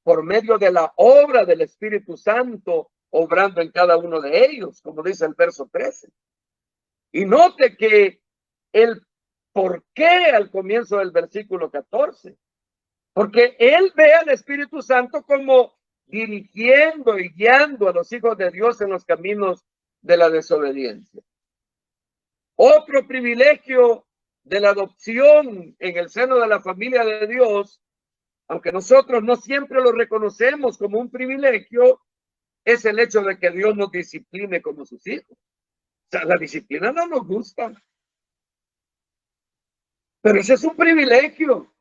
por medio de la obra del Espíritu Santo, obrando en cada uno de ellos, como dice el verso 13. Y note que el por qué al comienzo del versículo 14, porque él ve al Espíritu Santo como dirigiendo y guiando a los hijos de Dios en los caminos de la desobediencia. Otro privilegio de la adopción en el seno de la familia de Dios, aunque nosotros no siempre lo reconocemos como un privilegio, es el hecho de que Dios nos discipline como sus hijos. O sea, la disciplina no nos gusta, pero ese es un privilegio.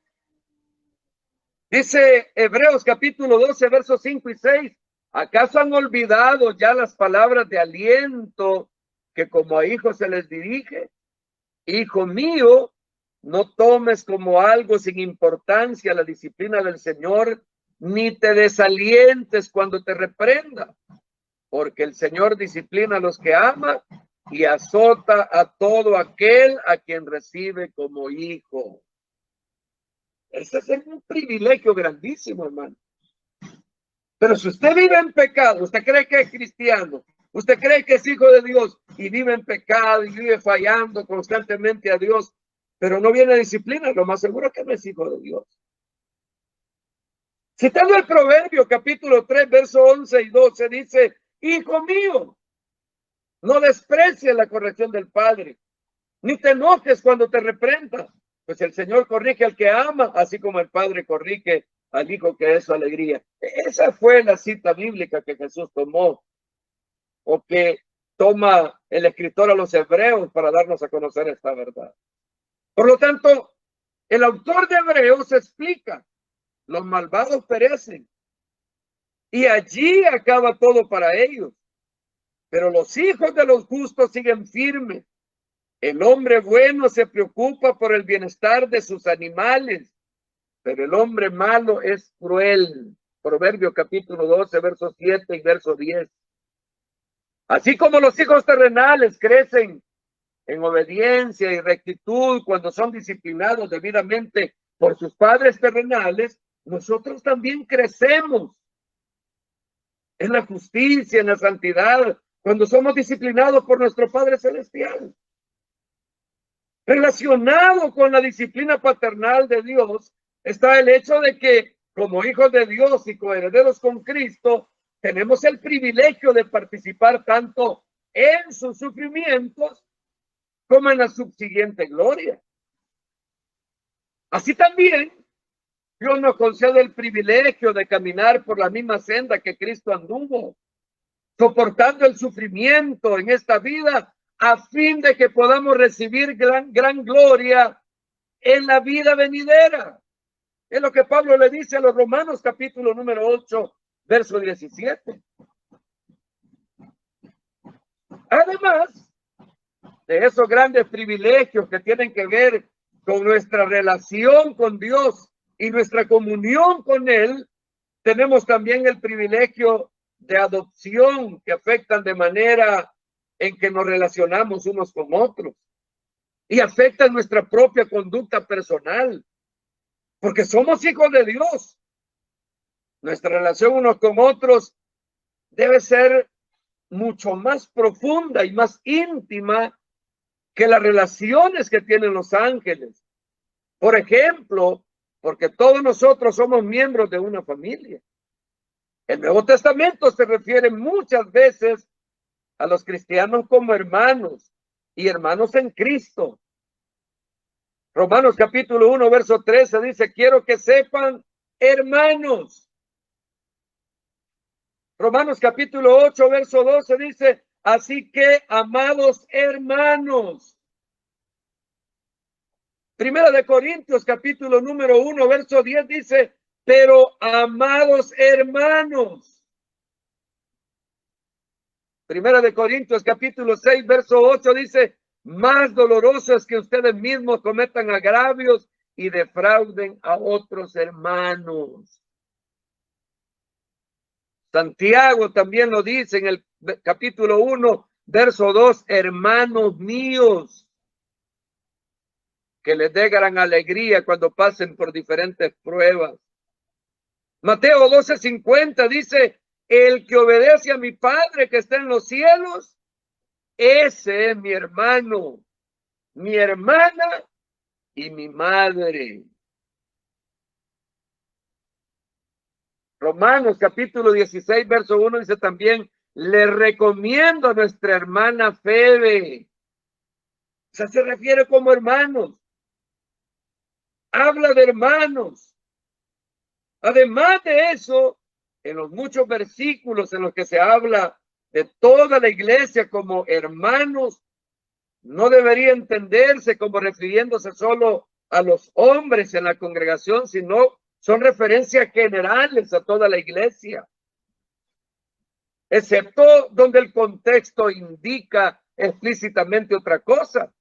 Dice Hebreos capítulo 12, versos 5 y 6, ¿acaso han olvidado ya las palabras de aliento que como a hijos se les dirige? Hijo mío, no tomes como algo sin importancia la disciplina del Señor, ni te desalientes cuando te reprenda, porque el Señor disciplina a los que ama y azota a todo aquel a quien recibe como hijo. Ese es un privilegio grandísimo, hermano. Pero si usted vive en pecado, usted cree que es cristiano, usted cree que es hijo de Dios y vive en pecado y vive fallando constantemente a Dios, pero no viene disciplina, lo más seguro es que no es hijo de Dios. Citando el Proverbio, capítulo 3, verso 11 y 12, dice, hijo mío, no desprecies la corrección del Padre, ni te enojes cuando te reprenda, pues el Señor corrige al que ama, así como el Padre corrige al hijo que es su alegría. Esa fue la cita bíblica que Jesús tomó, o que toma el escritor a los hebreos para darnos a conocer esta verdad. Por lo tanto, el autor de Hebreos explica, los malvados perecen y allí acaba todo para ellos, pero los hijos de los justos siguen firmes. El hombre bueno se preocupa por el bienestar de sus animales, pero el hombre malo es cruel. Proverbio capítulo 12, verso 7 y verso 10. Así como los hijos terrenales crecen en obediencia y rectitud cuando son disciplinados debidamente por sus padres terrenales, nosotros también crecemos en la justicia, en la santidad, cuando somos disciplinados por nuestro Padre Celestial. Relacionado con la disciplina paternal de Dios está el hecho de que como hijos de Dios y coherederos con Cristo, tenemos el privilegio de participar tanto en sus sufrimientos como en la subsiguiente gloria. Así también, Dios nos concede el privilegio de caminar por la misma senda que Cristo anduvo, soportando el sufrimiento en esta vida a fin de que podamos recibir gran gloria en la vida venidera. Es lo que Pablo le dice a los Romanos, capítulo número 8, verso 17. Además de esos grandes privilegios que tienen que ver con nuestra relación con Dios y nuestra comunión con Él, tenemos también el privilegio de adopción que afectan de manera en que nos relacionamos unos con otros y afectan nuestra propia conducta personal, porque somos hijos de Dios. Nuestra relación unos con otros debe ser mucho más profunda y más íntima que las relaciones que tienen los ángeles. Por ejemplo, porque todos nosotros somos miembros de una familia. El Nuevo Testamento se refiere muchas veces a los cristianos como hermanos y hermanos en Cristo. Romanos capítulo 1, verso 13 dice, quiero que sepan, hermanos. Romanos capítulo 8, verso 12 dice, así que, amados hermanos. Primera de Corintios capítulo número 1, verso 10 dice, pero amados hermanos. Primera de Corintios capítulo 6, verso 8 dice, más doloroso es que ustedes mismos cometan agravios y defrauden a otros hermanos. Santiago también lo dice en el capítulo 1, verso 2, hermanos míos, que les dé gran alegría cuando pasen por diferentes pruebas. Mateo 12:50 dice, el que obedece a mi Padre que está en los cielos, ese es mi hermano, mi hermana y mi madre. Romanos capítulo 16, verso 1 dice también, le recomiendo a nuestra hermana Febe. O sea, se refiere como hermanos. Habla de hermanos. Además de eso, en los muchos versículos en los que se habla de toda la iglesia como hermanos, no debería entenderse como refiriéndose solo a los hombres en la congregación, sino son referencias generales a toda la iglesia, excepto donde el contexto indica explícitamente otra cosa.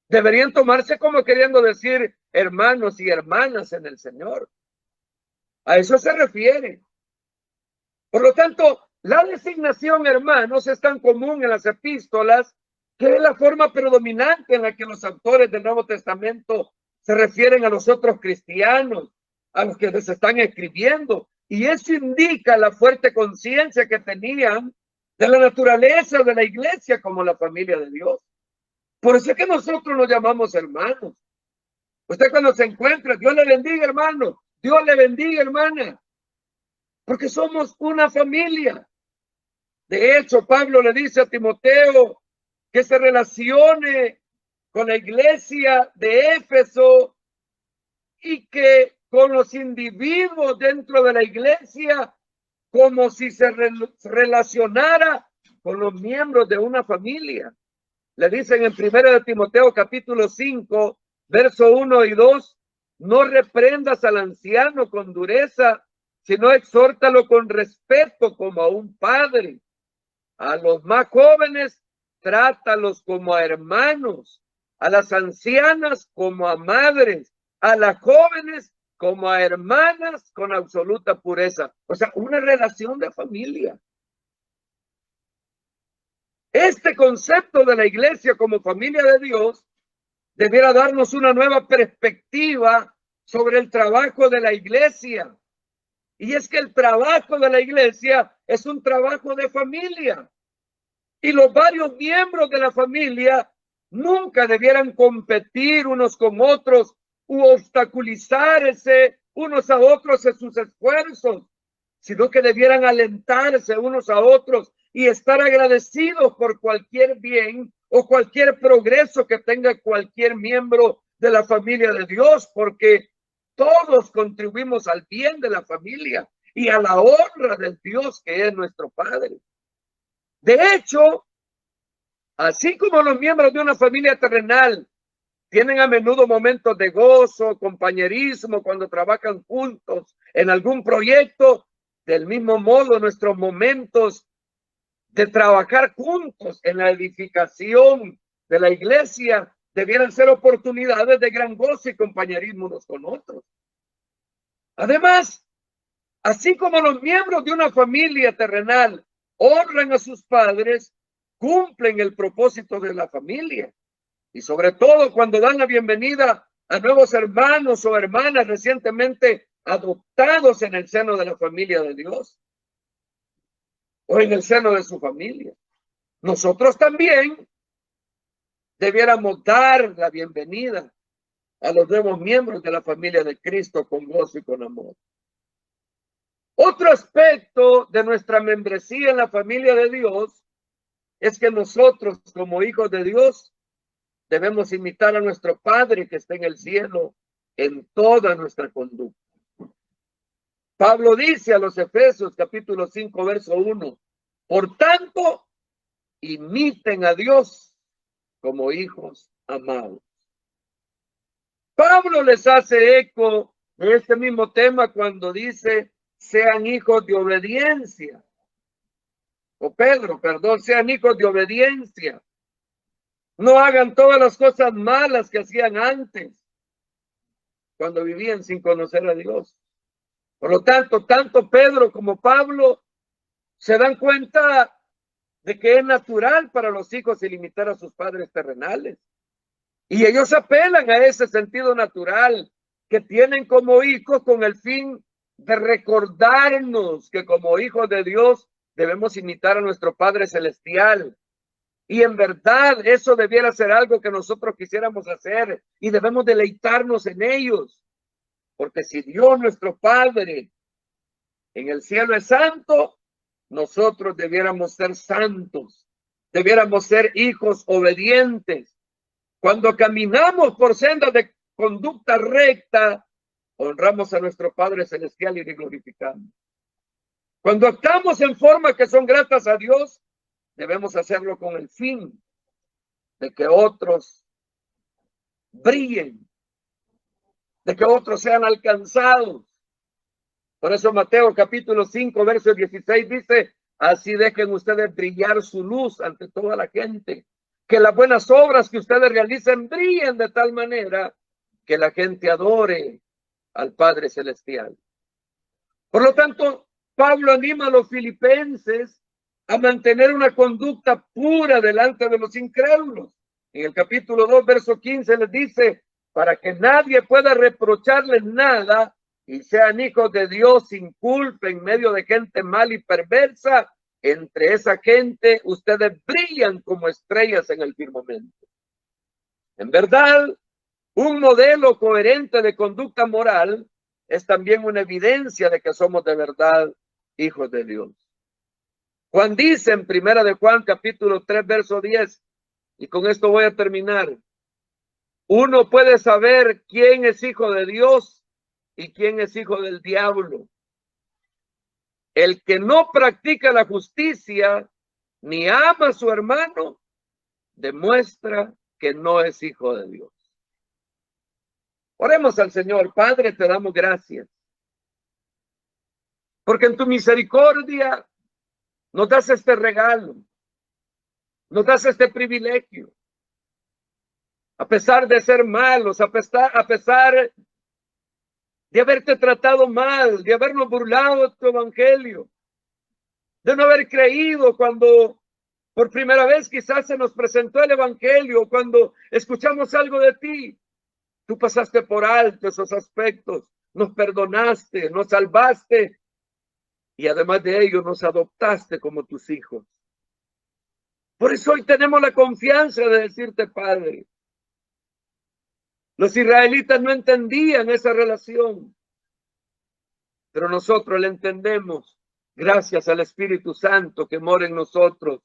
Deberían tomarse como queriendo decir hermanos y hermanas en el Señor. A eso se refiere. Por lo tanto, la designación hermanos es tan común en las epístolas que es la forma predominante en la que los autores del Nuevo Testamento se refieren a los otros cristianos, a los que les están escribiendo. Y eso indica la fuerte conciencia que tenían de la naturaleza de la iglesia como la familia de Dios. Por eso es que nosotros nos llamamos hermanos. Usted cuando se encuentra, Dios le bendiga, hermano. Dios le bendiga, hermana. Porque somos una familia. De hecho, Pablo le dice a Timoteo que se relacione con la iglesia de Éfeso y que con los individuos dentro de la iglesia como si se relacionara con los miembros de una familia. Le dicen en 1 de Timoteo capítulo 5, verso 1 y 2, no reprendas al anciano con dureza, sino exhórtalo con respeto como a un padre. A los más jóvenes, trátalos como a hermanos, a las ancianas como a madres, a las jóvenes como a hermanas con absoluta pureza. O sea, una relación de familia. Este concepto de la iglesia como familia de Dios debiera darnos una nueva perspectiva sobre el trabajo de la iglesia. Y es que el trabajo de la iglesia es un trabajo de familia. Y los varios miembros de la familia nunca debieran competir unos con otros u obstaculizarse unos a otros en sus esfuerzos, sino que debieran alentarse unos a otros y estar agradecidos por cualquier bien o cualquier progreso que tenga cualquier miembro de la familia de Dios, porque todos contribuimos al bien de la familia y a la honra del Dios que es nuestro Padre. De hecho, así como los miembros de una familia terrenal tienen a menudo momentos de gozo, compañerismo cuando trabajan juntos en algún proyecto, del mismo modo nuestros momentos de trabajar juntos en la edificación de la iglesia debieran ser oportunidades de gran gozo y compañerismo unos con otros. Además, así como los miembros de una familia terrenal honran a sus padres, cumplen el propósito de la familia. Y sobre todo cuando dan la bienvenida a nuevos hermanos o hermanas recientemente adoptados en el seno de la familia de Dios o en el seno de su familia. Nosotros también debiéramos dar la bienvenida a los nuevos miembros de la familia de Cristo con gozo y con amor. Otro aspecto de nuestra membresía en la familia de Dios es que nosotros, como hijos de Dios, debemos imitar a nuestro Padre que está en el cielo en toda nuestra conducta. Pablo dice a los Efesios capítulo 5, verso 1, por tanto, imiten a Dios como hijos amados. Pablo les hace eco de este mismo tema cuando dice, sean hijos de obediencia. O Pedro, perdón, sean hijos de obediencia. No hagan todas las cosas malas que hacían antes, cuando vivían sin conocer a Dios. Por lo tanto, tanto Pedro como Pablo se dan cuenta de que es natural para los hijos limitar a sus padres terrenales. Y ellos apelan a ese sentido natural que tienen como hijos con el fin de recordarnos que como hijos de Dios debemos imitar a nuestro Padre Celestial. Y en verdad eso debiera ser algo que nosotros quisiéramos hacer y debemos deleitarnos en ellos. Porque si Dios nuestro Padre en el cielo es santo, nosotros debiéramos ser santos, debiéramos ser hijos obedientes. Cuando caminamos por sendas de conducta recta, honramos a nuestro Padre Celestial y le glorificamos. Cuando actuamos en forma que son gratas a Dios, debemos hacerlo con el fin de que otros brillen, de que otros sean alcanzados. Por eso Mateo capítulo 5, verso 16 dice, así dejen ustedes brillar su luz ante toda la gente, que las buenas obras que ustedes realicen brillen de tal manera que la gente adore al Padre Celestial. Por lo tanto, Pablo anima a los filipenses a mantener una conducta pura delante de los incrédulos. En el capítulo 2, verso 15 les dice, para que nadie pueda reprocharles nada y sean hijos de Dios sin culpa en medio de gente mal y perversa, entre esa gente ustedes brillan como estrellas en el firmamento. En verdad, un modelo coherente de conducta moral es también una evidencia de que somos de verdad hijos de Dios. Juan dice en Primera de Juan capítulo 3 verso 10, y con esto voy a terminar, uno puede saber quién es hijo de Dios y quién es hijo del diablo. El que no practica la justicia ni ama a su hermano demuestra que no es hijo de Dios. Oremos al Señor. Padre, te damos gracias porque en tu misericordia nos das este regalo, nos das este privilegio. A pesar de ser malos, a pesar de haberte tratado mal, de habernos burlado de tu evangelio, de no haber creído cuando por primera vez quizás se nos presentó el evangelio, cuando escuchamos algo de ti, tú pasaste por alto esos aspectos, nos perdonaste, nos salvaste y además de ello nos adoptaste como tus hijos. Por eso hoy tenemos la confianza de decirte, Padre. Los israelitas no entendían esa relación, pero nosotros la entendemos gracias al Espíritu Santo que mora en nosotros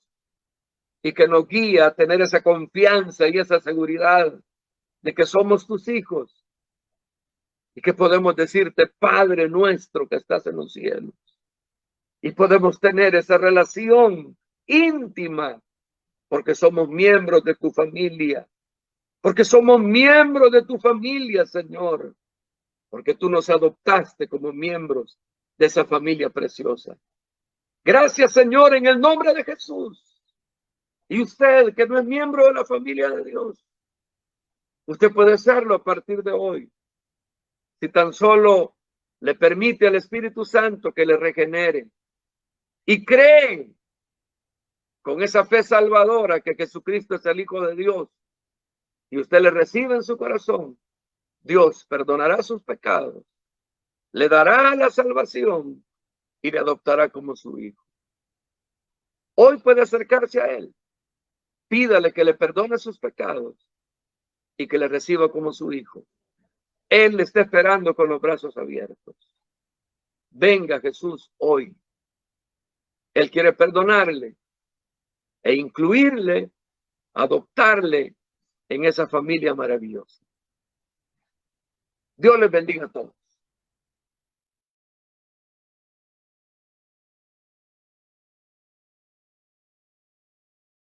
y que nos guía a tener esa confianza y esa seguridad de que somos tus hijos y que podemos decirte, Padre nuestro que estás en los cielos. Y podemos tener esa relación íntima porque somos miembros de tu familia. Porque somos miembros de tu familia, Señor. Porque tú nos adoptaste como miembros de esa familia preciosa. Gracias, Señor, en el nombre de Jesús. Y usted, que no es miembro de la familia de Dios, usted puede serlo a partir de hoy. Si tan solo le permite al Espíritu Santo que le regenere y cree con esa fe salvadora que Jesucristo es el Hijo de Dios y usted le recibe en su corazón, Dios perdonará sus pecados, le dará la salvación y le adoptará como su hijo. Hoy puede acercarse a él, pídale que le perdone sus pecados y que le reciba como su hijo. Él le está esperando con los brazos abiertos. Venga Jesús hoy. Él quiere perdonarle e incluirle, adoptarle en esa familia maravillosa. Dios les bendiga a todos.